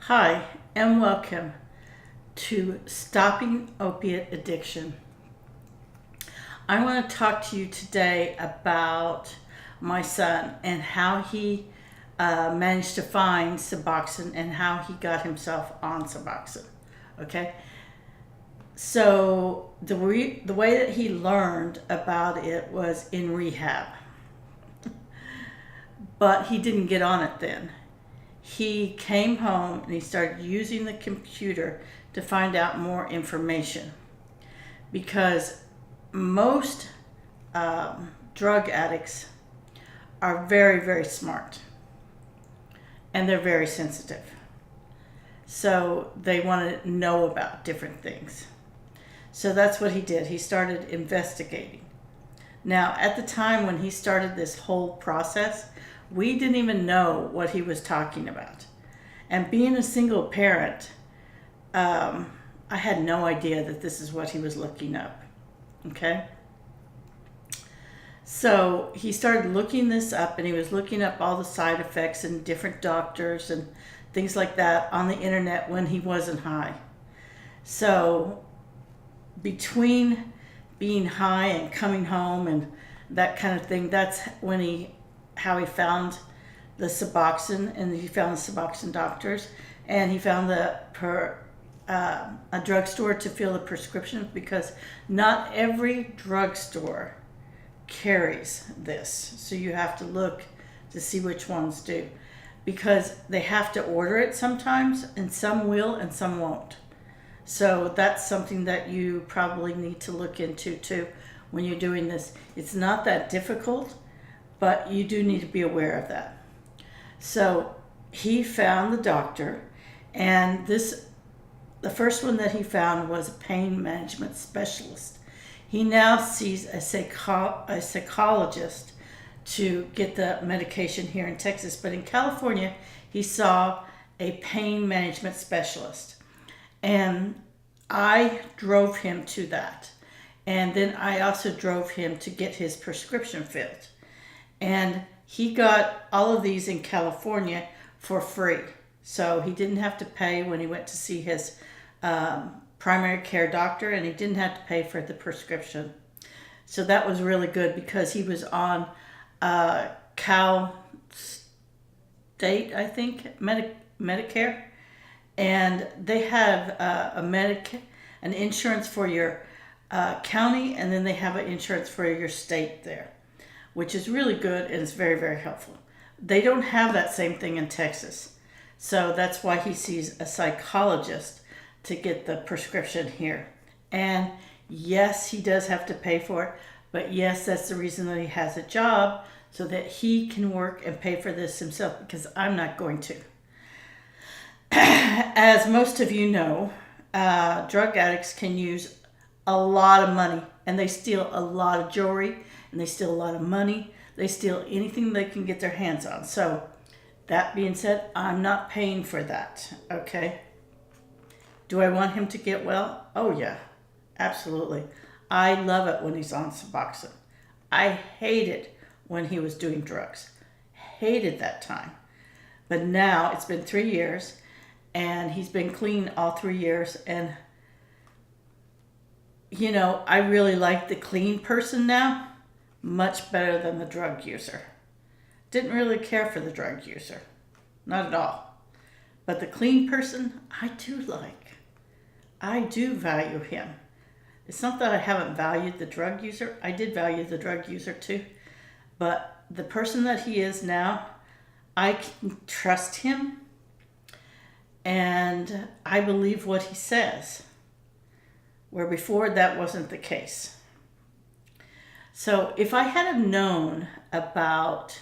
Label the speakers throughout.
Speaker 1: Hi, and welcome to Stopping Opiate Addiction. I want to talk to you today about my son and how he managed to find Suboxone and how he got himself on Suboxone. Okay, so the way that he learned about it was in rehab, but he didn't get on it then. He came home and he started using the computer to find out more information because most drug addicts are very, very smart and they're very sensitive. So they want to know about different things. So that's what he did. He started investigating. Now, at the time when he started this whole process, we didn't even know what he was talking about. And being a single parent, I had no idea that this is what he was looking up. Okay? So he started looking this up, and he was looking up all the side effects and different doctors and things like that on the internet when he wasn't high. So between being high and coming home and that kind of thing, that's how he found the Suboxone, and he found the Suboxone doctors, and he found a drugstore to fill the prescriptions, because not every drugstore carries this. So you have to look to see which ones do, because they have to order it sometimes, and some will and some won't. So that's something that you probably need to look into too when you're doing this. It's not that difficult, but you do need to be aware of that. So he found the doctor, and the first one that he found was a pain management specialist. He now sees a psychologist to get the medication here in Texas, but in California, he saw a pain management specialist. And I drove him to that. And then I also drove him to get his prescription filled. And he got all of these in California for free. So he didn't have to pay when he went to see his primary care doctor, and he didn't have to pay for the prescription. So that was really good, because he was on Cal State, I think, Medicare. And they have an insurance for your county, and then they have an insurance for your state there, which is really good, and it's very, very helpful. They don't have that same thing in Texas. So that's why he sees a psychologist to get the prescription here. And yes, he does have to pay for it, but yes, that's the reason that he has a job, so that he can work and pay for this himself, because I'm not going to. As most of you know, drug addicts can use a lot of money, and they steal a lot of jewelry, and they steal a lot of money. They steal anything they can get their hands on. So that being said, I'm not paying for that, okay? Do I want him to get well? Oh yeah, absolutely. I love it when he's on Suboxone. I hated when he was doing drugs. Hated that time. But now it's been 3 years, and he's been clean all 3 years, and I really like the clean person now much better than the drug user. Didn't really care for the drug user. Not at all. But the clean person, I do like. I do value him. It's not that I haven't valued the drug user. I did value the drug user too. But the person that he is now, I can trust him, and I believe what he says, where before that wasn't the case. So if I had have known about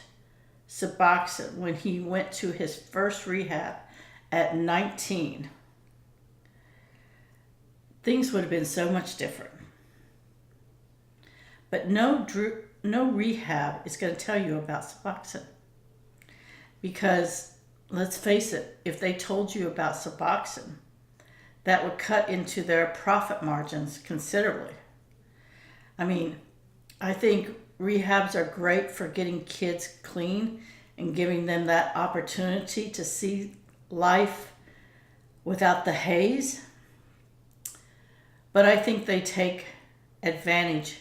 Speaker 1: Sabaxon when he went to his first rehab at 19, things would have been so much different. But no rehab is going to tell you about Sabaxon, because let's face it, if they told you about Sabaxon, that would cut into their profit margins considerably. I mean, I think rehabs are great for getting kids clean and giving them that opportunity to see life without the haze, but I think they take advantage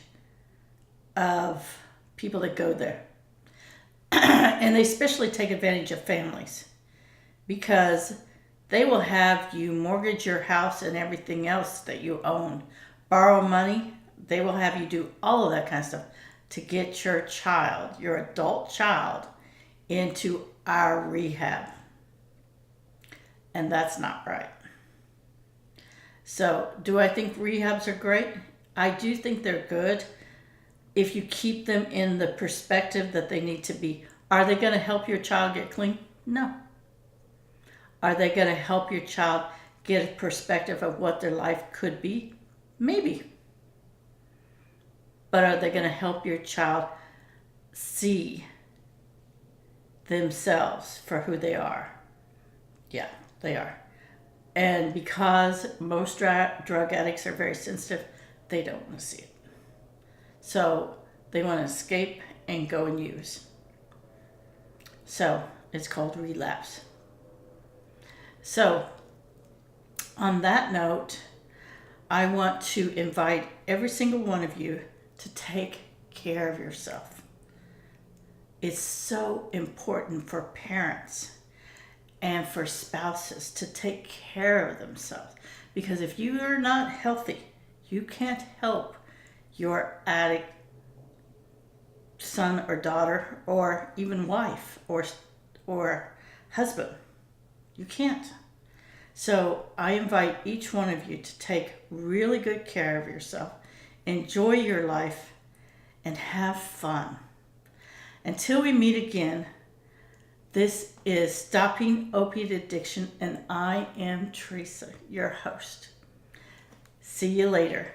Speaker 1: of people that go there. And they especially take advantage of families because they will have you mortgage your house and everything else that you own, borrow money. They will have you do all of that kind of stuff to get your child, your adult child, into our rehab. And that's not right. So, do I think rehabs are great? I do think they're good if you keep them in the perspective that they need to be. Are they going to help your child get clean? No. Are they going to help your child get a perspective of what their life could be? Maybe. But are they going to help your child see themselves for who they are? Yeah, they are. And because most drug addicts are very sensitive, they don't want to see it. So they want to escape and go and use. So it's called relapse. So on that note, I want to invite every single one of you to take care of yourself. It's so important for parents and for spouses to take care of themselves. Because if you are not healthy, you can't help your addict son or daughter or even wife or husband. You can't. So I invite each one of you to take really good care of yourself, enjoy your life, and have fun. Until we meet again, this is Stopping Opiate Addiction, and I am Teresa, your host. See you later.